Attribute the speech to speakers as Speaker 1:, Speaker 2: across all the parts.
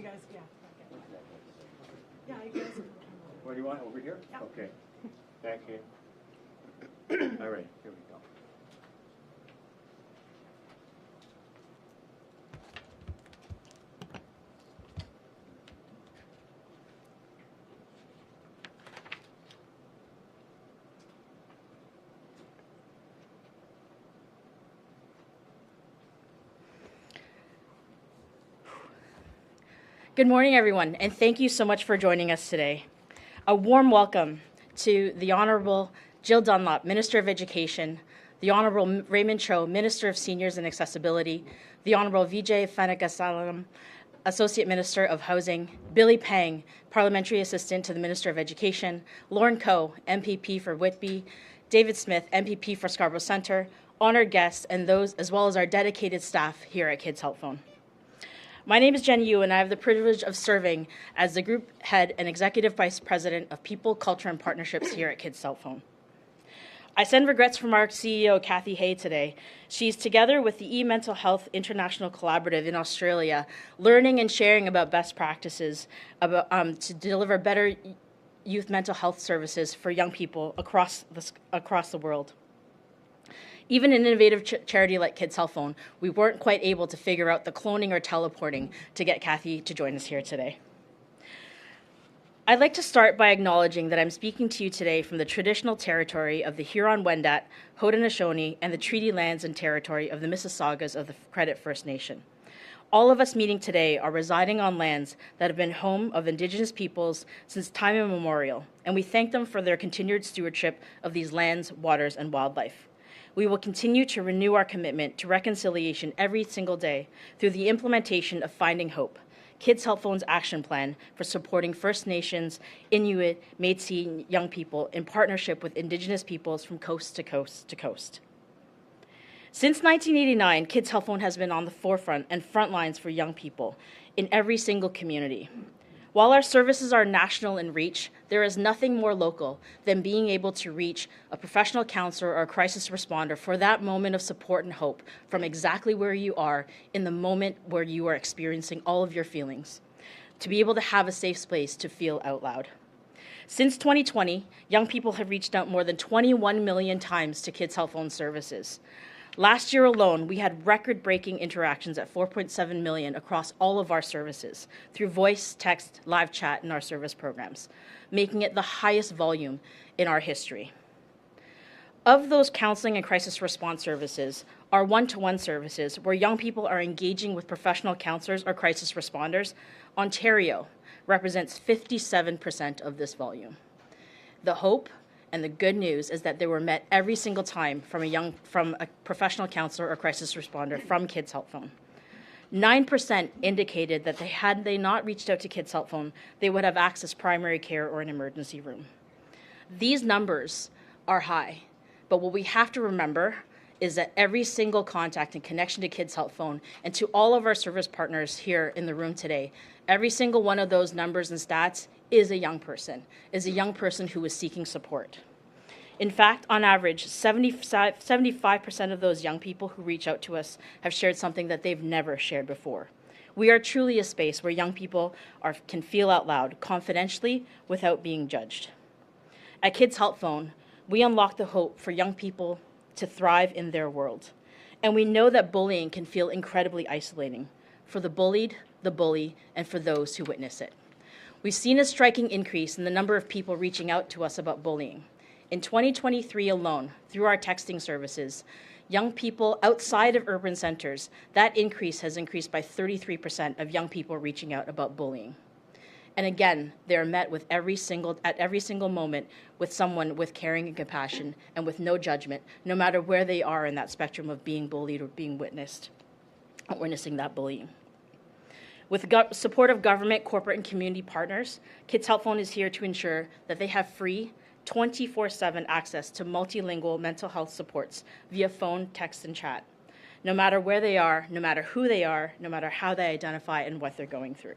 Speaker 1: You guys, yeah. Yeah, you guys.
Speaker 2: Where do you want? Over here?
Speaker 1: Yeah.
Speaker 2: Okay. Back here. All right, here we go.
Speaker 3: Good morning, everyone, and thank you so much for joining us today. A warm welcome to the Honourable Jill Dunlop, Minister of Education, the Honourable Raymond Cho, Minister of Seniors and Accessibility, the Honourable Vijay Fanagasalam, Associate Minister of Housing, Billy Pang, Parliamentary Assistant to the Minister of Education, Lauren Coe, MPP for Whitby, David Smith, MPP for Scarborough Centre, honoured guests, and those as well as our dedicated staff here at Kids Help Phone. My name is Jen Yu, and I have the privilege of serving as the Group Head and Executive Vice President of People, Culture, and Partnerships here at Kids Help Phone. I send regrets from our CEO, Kathy Hay, today. She's together with the E-Mental Health International Collaborative in Australia, learning and sharing about best practices about, to deliver better youth mental health services for young people across the world. Even an innovative charity like Kids Help Phone, we weren't quite able to figure out the cloning or teleporting to get Kathy to join us here today. I'd like to start by acknowledging that I'm speaking to you today from the traditional territory of the Huron-Wendat, Haudenosaunee, and the treaty lands and territory of the Mississaugas of the Credit First Nation. All of us meeting today are residing on lands that have been home of Indigenous peoples since time immemorial, and we thank them for their continued stewardship of these lands, waters, and wildlife. We will continue to renew our commitment to reconciliation every single day through the implementation of Finding Hope, Kids Help Phone's action plan for supporting First Nations, Inuit, Métis young people in partnership with Indigenous peoples from coast to coast to coast. Since 1989, Kids Help Phone has been on the forefront and front lines for young people in every single community. While our services are national in reach, there is nothing more local than being able to reach a professional counselor or a crisis responder for that moment of support and hope from exactly where you are in the moment where you are experiencing all of your feelings, to be able to have a safe space to feel out loud. Since 2020, young people have reached out more than 21 million times to Kids Help Phone services. Last year alone, we had record-breaking interactions at 4.7 million across all of our services through voice, text, live chat, and our service programs, making it the highest volume in our history. Of those counseling and crisis response services, our one-to-one services, where young people are engaging with professional counselors or crisis responders, Ontario represents 57% of this volume. The hope and the good news is that they were met every single time from a professional counselor or crisis responder from Kids Help Phone. 9% indicated that had they not reached out to Kids Help Phone, they would have accessed primary care or an emergency room. These numbers are high, but what we have to remember is that every single contact and connection to Kids Help Phone and to all of our service partners here in the room today, every single one of those numbers and stats is a young person who is seeking support. In fact, on average, 75% of those young people who reach out to us have shared something that they've never shared before. We are truly a space where young people can feel out loud, confidentially, without being judged. At Kids Help Phone, we unlock the hope for young people to thrive in their world. And we know that bullying can feel incredibly isolating for the bullied, the bully, and for those who witness it. We've seen a striking increase in the number of people reaching out to us about bullying. In 2023 alone, through our texting services, young people outside of urban centers, that increase has increased by 33% of young people reaching out about bullying. And again, they're met with at every single moment with someone with caring and compassion and with no judgment, no matter where they are in that spectrum of being bullied or being witnessing that bullying. With support of government, corporate, and community partners, Kids Help Phone is here to ensure that they have free, 24/7 access to multilingual mental health supports via phone, text, and chat, no matter where they are, no matter who they are, no matter how they identify and what they're going through.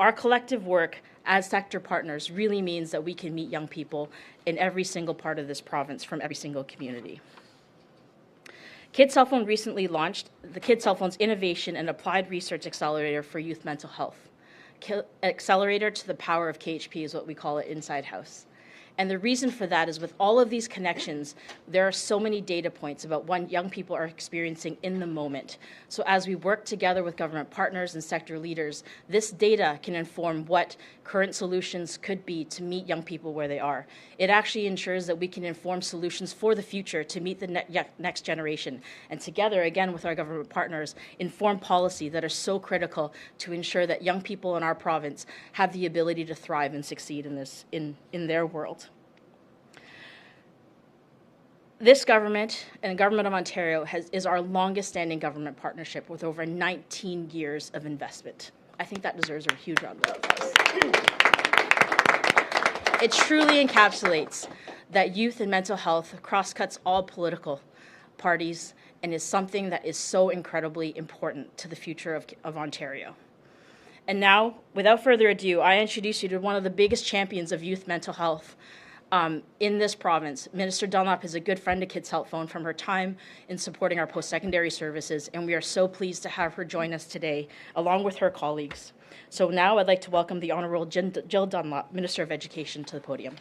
Speaker 3: Our collective work as sector partners really means that we can meet young people in every single part of this province from every single community. Kids Help Phone recently launched the Kids Help Phone's Innovation and Applied Research Accelerator for Youth Mental Health. accelerator to the power of KHP is what we call it inside house. And the reason for that is with all of these connections, there are so many data points about what young people are experiencing in the moment. So as we work together with government partners and sector leaders, this data can inform what current solutions could be to meet young people where they are. It actually ensures that we can inform solutions for the future to meet the next generation. And together, again, with our government partners, inform policy that are so critical to ensure that young people in our province have the ability to thrive and succeed in their world. This government and the Government of Ontario is our longest-standing government partnership with over 19 years of investment. I think that deserves a huge round of applause. It truly encapsulates that youth and mental health cross-cuts all political parties and is something that is so incredibly important to the future of Ontario. And now, without further ado, I introduce you to one of the biggest champions of youth mental health in this province. Minister Dunlop is a good friend to Kids Help Phone from her time in supporting our post-secondary services, and we are so pleased to have her join us today, along with her colleagues. So now I'd like to welcome the Honourable Jill Dunlop, Minister of Education, to the podium.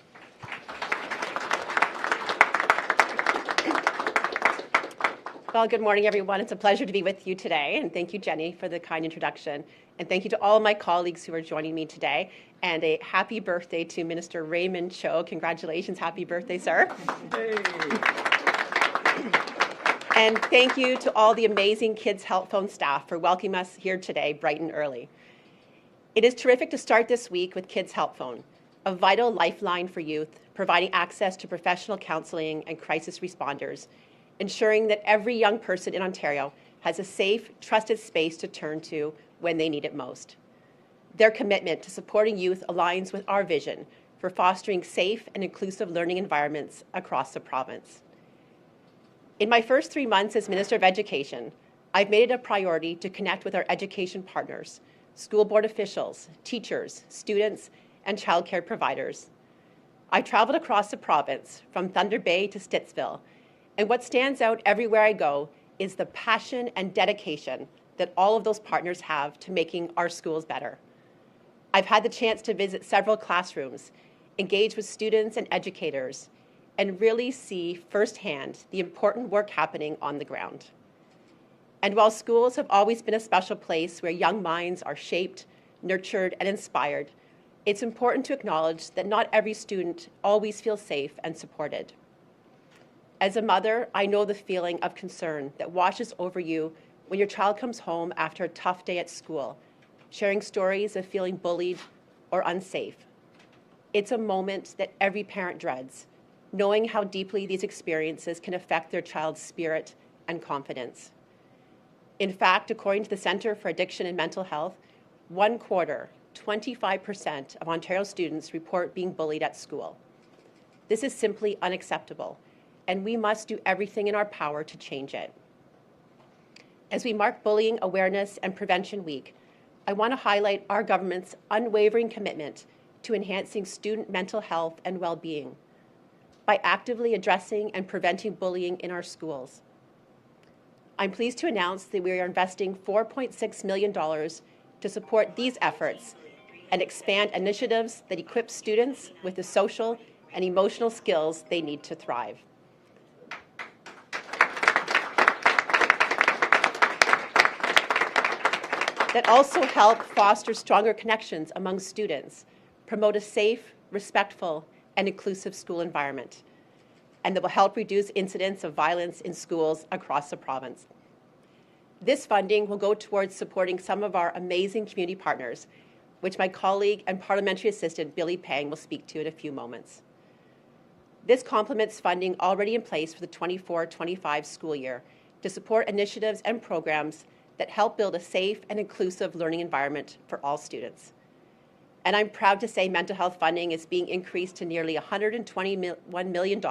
Speaker 4: Well, good morning, everyone. It's a pleasure to be with you today, and thank you, Jenny, for the kind introduction. And thank you to all of my colleagues who are joining me today. And a happy birthday to Minister Raymond Cho. Congratulations. Happy birthday, sir. Hey. And thank you to all the amazing Kids Help Phone staff for welcoming us here today, bright and early. It is terrific to start this week with Kids Help Phone, a vital lifeline for youth, providing access to professional counseling and crisis responders, ensuring that every young person in Ontario has a safe, trusted space to turn to when they need it most. Their commitment to supporting youth aligns with our vision for fostering safe and inclusive learning environments across the province. In my first 3 months as Minister of Education, I've made it a priority to connect with our education partners, school board officials, teachers, students, and childcare providers. I traveled across the province from Thunder Bay to Stittsville, and what stands out everywhere I go is the passion and dedication that all of those partners have to making our schools better. I've had the chance to visit several classrooms, engage with students and educators, and really see firsthand the important work happening on the ground. And while schools have always been a special place where young minds are shaped, nurtured, and inspired, it's important to acknowledge that not every student always feels safe and supported. As a mother, I know the feeling of concern that washes over you when your child comes home after a tough day at school, sharing stories of feeling bullied or unsafe. It's a moment that every parent dreads, knowing how deeply these experiences can affect their child's spirit and confidence. In fact, according to the Centre for Addiction and Mental Health, 1/4, 25% of Ontario students report being bullied at school. This is simply unacceptable, and we must do everything in our power to change it. As we mark Bullying Awareness and Prevention Week, I want to highlight our government's unwavering commitment to enhancing student mental health and well-being by actively addressing and preventing bullying in our schools. I'm pleased to announce that we are investing $4.6 million to support these efforts and expand initiatives that equip students with the social and emotional skills they need to thrive. That also help foster stronger connections among students, promote a safe, respectful, and inclusive school environment, and that will help reduce incidents of violence in schools across the province. This funding will go towards supporting some of our amazing community partners, which my colleague and parliamentary assistant Billy Pang will speak to in a few moments. This complements funding already in place for the 24-25 school year to support initiatives and programs that help build a safe and inclusive learning environment for all students. And I'm proud to say mental health funding is being increased to nearly $121 million,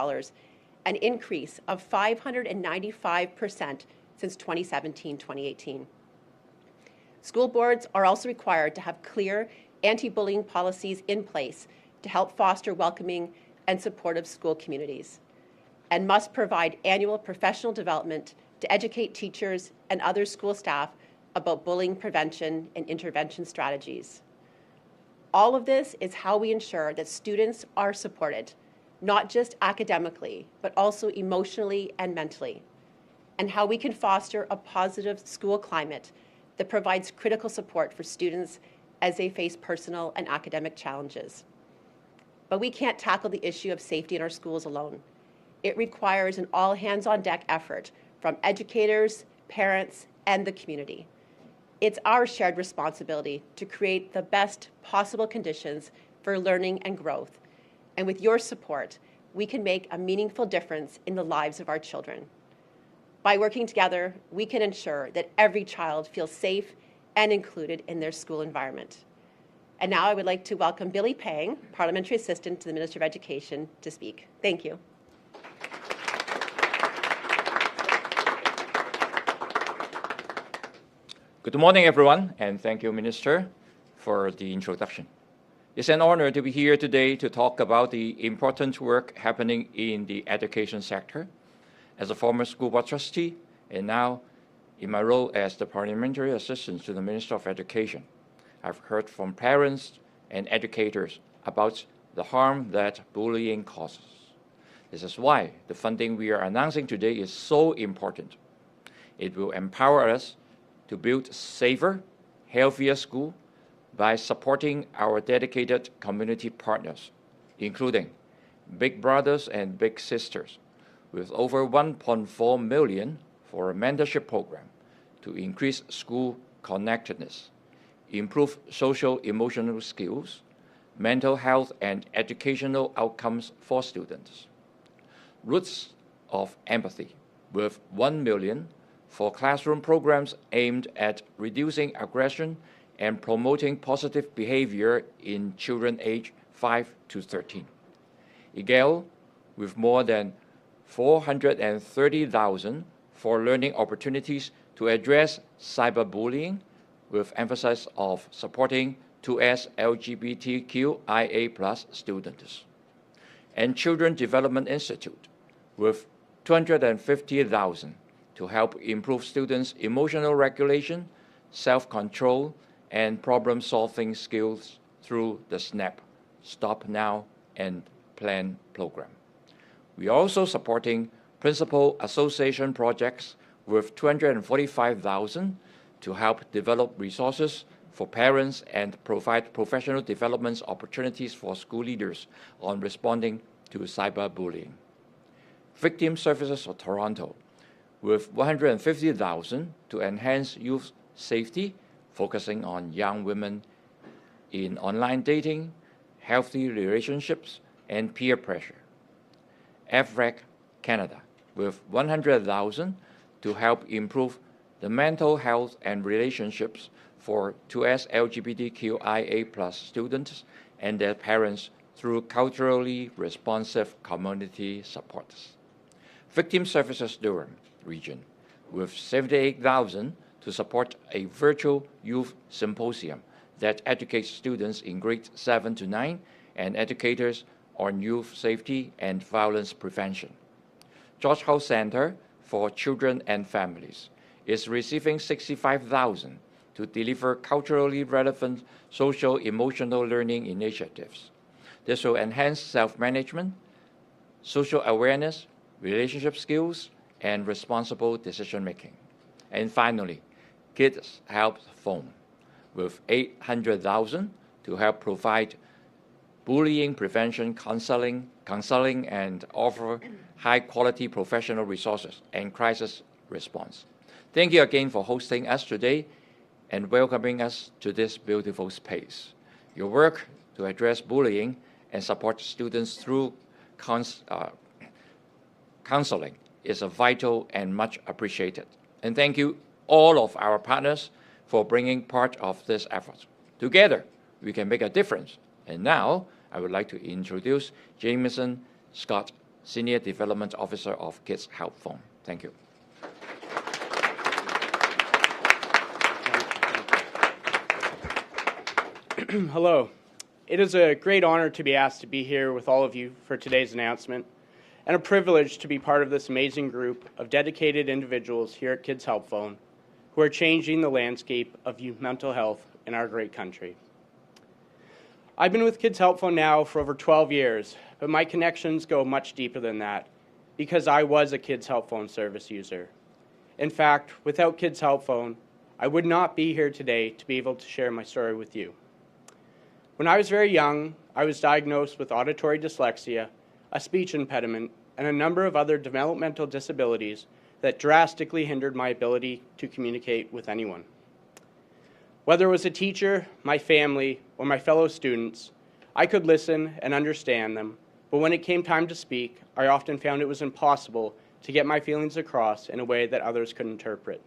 Speaker 4: an increase of 595% since 2017-2018. School boards are also required to have clear anti-bullying policies in place to help foster welcoming and supportive school communities, and must provide annual professional development to educate teachers and other school staff about bullying prevention and intervention strategies. All of this is how we ensure that students are supported, not just academically, but also emotionally and mentally, and how we can foster a positive school climate that provides critical support for students as they face personal and academic challenges. But we can't tackle the issue of safety in our schools alone. It requires an all-hands-on-deck effort from educators, parents, and the community. It's our shared responsibility to create the best possible conditions for learning and growth. And with your support, we can make a meaningful difference in the lives of our children. By working together, we can ensure that every child feels safe and included in their school environment. And now I would like to welcome Billy Pang, Parliamentary Assistant to the Minister of Education, to speak. Thank you.
Speaker 5: Good morning, everyone, and thank you, Minister, for the introduction. It's an honor to be here today to talk about the important work happening in the education sector. As a former school board trustee, and now in my role as the Parliamentary Assistant to the Minister of Education, I've heard from parents and educators about the harm that bullying causes. This is why the funding we are announcing today is so important. It will empower us to build safer, healthier schools by supporting our dedicated community partners, including Big Brothers and Big Sisters, with over 1.4 million for a mentorship program to increase school connectedness, improve social-emotional skills, mental health and educational outcomes for students. Roots of Empathy, with 1 million for classroom programs aimed at reducing aggression and promoting positive behavior in children aged 5 to 13. EGAL, with more than 430,000 for learning opportunities to address cyberbullying, with emphasis of supporting 2S LGBTQIA+ students. And Children Development Institute, with 250,000 to help improve students' emotional regulation, self-control, and problem-solving skills through the SNAP, Stop Now and Plan program. We are also supporting Principal Association projects with 245,000 to help develop resources for parents and provide professional development opportunities for school leaders on responding to cyberbullying. Victim Services of Toronto, with 150,000 to enhance youth safety, focusing on young women in online dating, healthy relationships, and peer pressure. FREC Canada, with 100,000 to help improve the mental health and relationships for 2S LGBTQIA+ students and their parents through culturally responsive community supports. Victim Services Durham region, with 78,000 to support a virtual youth symposium that educates students in grades 7 to 9 and educators on youth safety and violence prevention. George Howe Center for Children and Families is receiving 65,000 to deliver culturally relevant social-emotional learning initiatives. This will enhance self-management, social awareness, relationship skills, and responsible decision-making. And finally, Kids Help Phone, with 800,000 to help provide bullying prevention counseling and offer high-quality professional resources and crisis response. Thank you again for hosting us today and welcoming us to this beautiful space. Your work to address bullying and support students through counseling is vital and much appreciated. And thank you all of our partners for bringing part of this effort. Together, we can make a difference. And now, I would like to introduce Jameson Scott, Senior Development Officer of Kids Help Phone. Thank you.
Speaker 2: Hello. It is a great honor to be asked to be here with all of you for today's announcement, and a privilege to be part of this amazing group of dedicated individuals here at Kids Help Phone who are changing the landscape of youth mental health in our great country. I've been with Kids Help Phone now for over 12 years, but my connections go much deeper than that because I was a Kids Help Phone service user. In fact, without Kids Help Phone, I would not be here today to be able to share my story with you. When I was very young, I was diagnosed with auditory dyslexia, a speech impediment, and a number of other developmental disabilities that drastically hindered my ability to communicate with anyone. Whether it was a teacher, my family, or my fellow students, I could listen and understand them, but when it came time to speak, I often found it was impossible to get my feelings across in a way that others could interpret.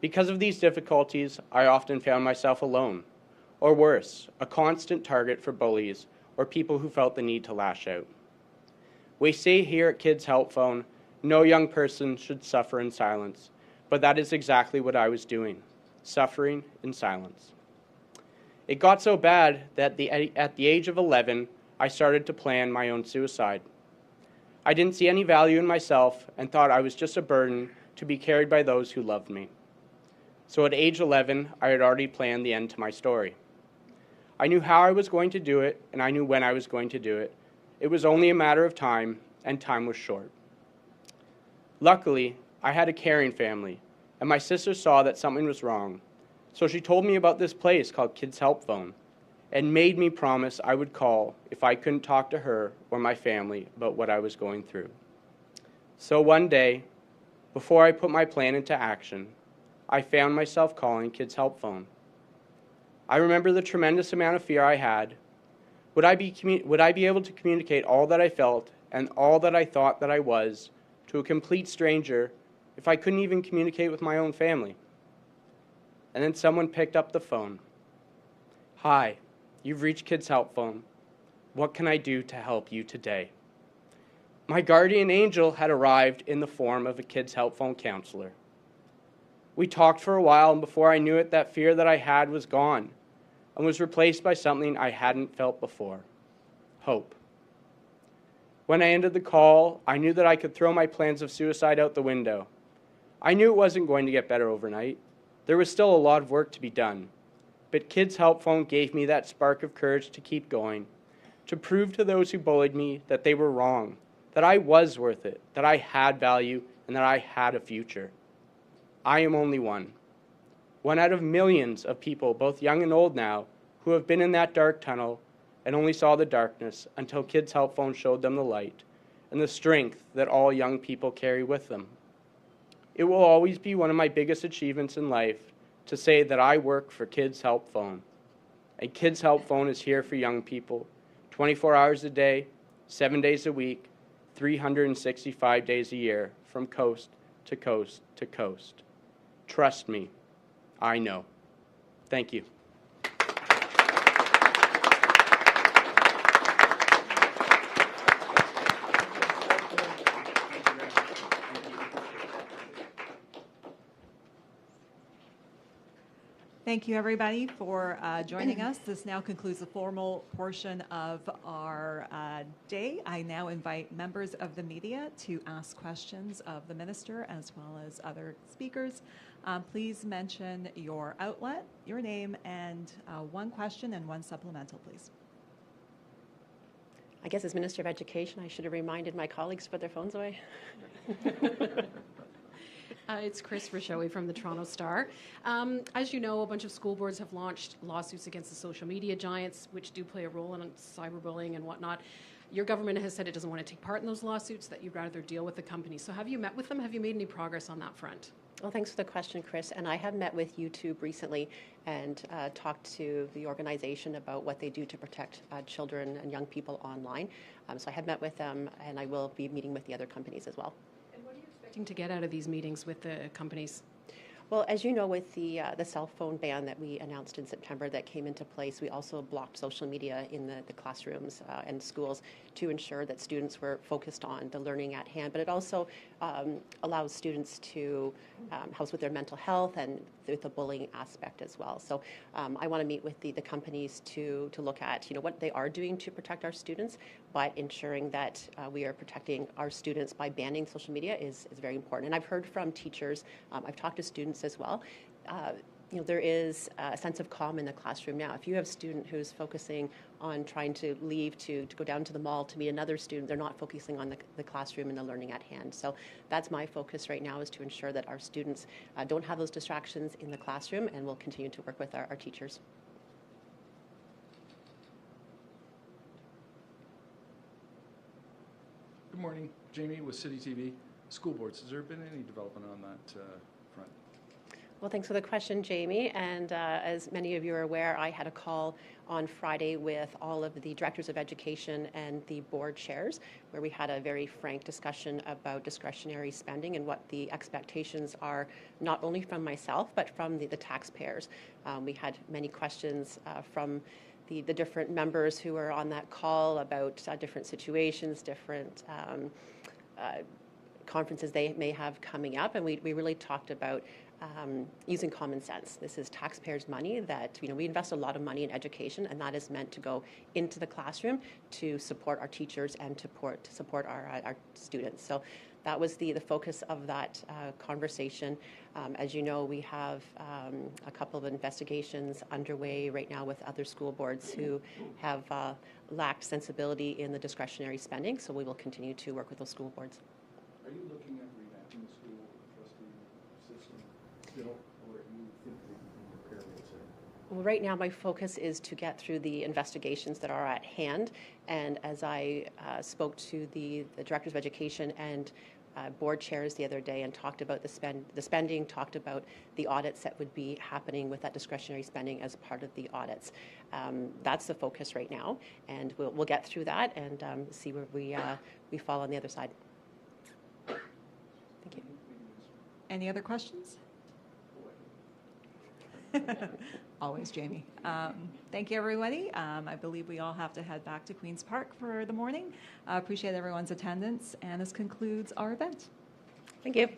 Speaker 2: Because of these difficulties, I often found myself alone, or worse, a constant target for bullies or people who felt the need to lash out. We say here at Kids Help Phone, no young person should suffer in silence, but that is exactly what I was doing, suffering in silence. It got so bad that at the age of 11, I started to plan my own suicide. I didn't see any value in myself and thought I was just a burden to be carried by those who loved me. So at age 11, I had already planned the end to my story. I knew how I was going to do it, and I knew when I was going to do it. It was only a matter of time, and time was short. Luckily, I had a caring family, and my sister saw that something was wrong. So she told me about this place called Kids Help Phone and made me promise I would call if I couldn't talk to her or my family about what I was going through. So one day, before I put my plan into action, I found myself calling Kids Help Phone. I remember the tremendous amount of fear I had. Would I be able to communicate all that I felt and all that I thought that I was to a complete stranger if I couldn't even communicate with my own family? And then someone picked up the phone. Hi, you've reached Kids Help Phone. What can I do to help you today? My guardian angel had arrived in the form of a Kids Help Phone counselor. We talked for a while, and before I knew it, that fear that I had was gone and was replaced by something I hadn't felt before, hope. When I ended the call, I knew that I could throw my plans of suicide out the window. I knew it wasn't going to get better overnight. There was still a lot of work to be done. But Kids Help Phone gave me that spark of courage to keep going, to prove to those who bullied me that they were wrong, that I was worth it, that I had value, and that I had a future. I am only one out of millions of people, both young and old now, who have been in that dark tunnel and only saw the darkness until Kids Help Phone showed them the light and the strength that all young people carry with them. It will always be one of my biggest achievements in life to say that I work for Kids Help Phone. And Kids Help Phone is here for young people, 24 hours a day, 7 days a week, 365 days a year, from coast to coast to coast. Trust me, I know. Thank you.
Speaker 1: Thank you, everybody, for joining us. This now concludes the formal portion of our day. I now invite members of the media to ask questions of the minister as well as other speakers. Please mention your outlet, your name, and one question and one supplemental, please.
Speaker 4: I guess as Minister of Education, I should have reminded my colleagues to put their phones away.
Speaker 6: It's Chris Rishowie from the Toronto Star. As you know, a bunch of school boards have launched lawsuits against the social media giants, which do play a role in cyberbullying and whatnot. Your government has said it doesn't want to take part in those lawsuits, that you'd rather deal with the companies. So have you met with them? Have you made any progress on that front?
Speaker 4: Well, thanks for the question, Chris. And I have met with YouTube recently and talked to the organization about what they do to protect children and young people online. So I have met with them, and I will be meeting with the other companies as well.
Speaker 6: And what are you expecting to get out of these meetings with the companies?
Speaker 4: Well, as you know, with the cell phone ban that we announced in September that came into place, we also blocked social media in the classrooms and schools to ensure that students were focused on the learning at hand. But it also allows students to help with their mental health and with the bullying aspect as well. So I want to meet with the companies to look at what they are doing to protect our students, but ensuring that we are protecting our students by banning social media is very important. And I've heard from teachers, I've talked to students as well. there is a sense of calm in the classroom now. If you have a student who's focusing on trying to leave to go down to the mall to meet another student, they're not focusing on the classroom and the learning at hand. So that's my focus right now, is to ensure that our students don't have those distractions in the classroom, and we'll continue to work with our teachers.
Speaker 7: Good morning, Jamie with City TV. School boards, has there been any development on that front?
Speaker 4: Well, thanks for the question, Jamie. And as many of you are aware, I had a call on Friday with all of the directors of education and the board chairs, where we had a very frank discussion about discretionary spending and what the expectations are, not only from myself, but from the taxpayers. We had many questions from the different members who were on that call about different situations, different conferences they may have coming up, and we really talked about using common sense. This is taxpayers' money that, we invest a lot of money in education, and that is meant to go into the classroom to support our teachers and to support our students. So that was the focus of that conversation. As you know, we have a couple of investigations underway right now with other school boards who have lacked sensibility in the discretionary spending, so we will continue to work with those school boards.
Speaker 7: Are you looking at revamping the school trustee system still, or do you think that you can repair what's there?
Speaker 4: Well, right now my focus is to get through the investigations that are at hand, and as I spoke to the directors of education and board chairs the other day and talked about the spending, talked about the audits that would be happening with that discretionary spending as part of the audits. That's the focus right now, and we'll get through that and see where we fall on the other side. Thank you.
Speaker 1: Any other questions? Always, Jamie. Thank you, everybody. I believe we all have to head back to Queen's Park for the morning. I appreciate everyone's attendance, and this concludes our event.
Speaker 4: Thank you.